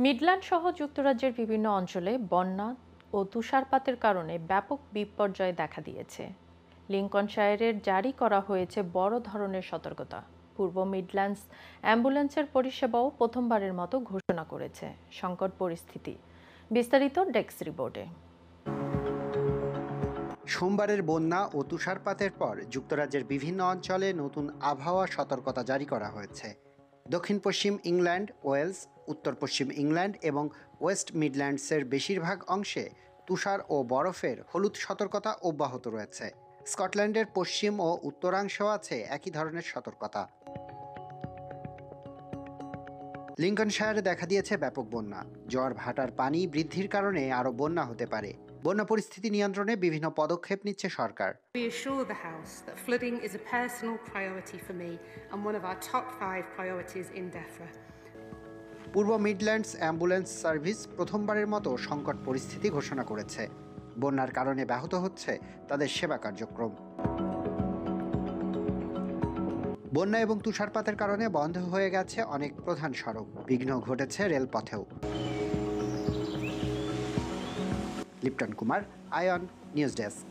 Midland সহ যুক্তরাজ্যের বিভিন্ন অঞ্চলে বন্যা ও তুষারপাতের কারণে ব্যাপক বিপর্যয় দেখা দিয়েছে। লিঙ্কনশায়ারের জারি করা হয়েছে বড় ধরনের সতর্কতা। পূর্ব মিডল্যান্ডস অ্যাম্বুলেন্সের পরিষেবাও প্রথমবারের মতো ঘোষণা করেছে সংকট পরিস্থিতি। বিস্তারিত ডেস্ক রিপোর্টে। সোমবারের বন্যা ও তুষারপাতের পর যুক্তরাজ্যের বিভিন্ন অঞ্চলে নতুন আবহাওয়া সতর্কতা জারি করা হয়েছে। দক্ষিণ পশ্চিম ইংল্যান্ড, ওয়েলস, উত্তর পশ্চিম ইংল্যান্ড এবং ওয়েস্ট মিডল্যান্ডসের বেশিরভাগ অংশে তুষার ও বরফের হলুদ সতর্কতা অব্যাহত রয়েছে। স্কটল্যান্ডের পশ্চিম ও উত্তরাংশেও আছে একই ধরনের সতর্কতা। লিঙ্কনশায়ারে দেখা দিয়েছে ব্যাপক বন্যা। ঝড় ভাটার পানি বৃদ্ধির কারণে আরও বন্যা হতে পারে। বন্যা পরিস্থিতি নিয়ন্ত্রণে বিভিন্ন পদক্ষেপ নিচ্ছে সরকার। We assure the House that flooding is a personal priority for me and one of our top 5 priorities in DEFRA. Purba Midlands ambulance service প্রথমবারের মতো সংকট পরিস্থিতি ঘোষণা করেছে। বন্যার কারণে ব্যাহত হচ্ছে তাদের সেবা কার্যক্রম। বন্যা এবং তুষারপাতের কারণে বন্ধ হয়ে গেছে অনেক প্রধান সড়ক, বিঘ্ন ঘটেছে রেলপথেও। Lipton Kumar, Ayan, news desk.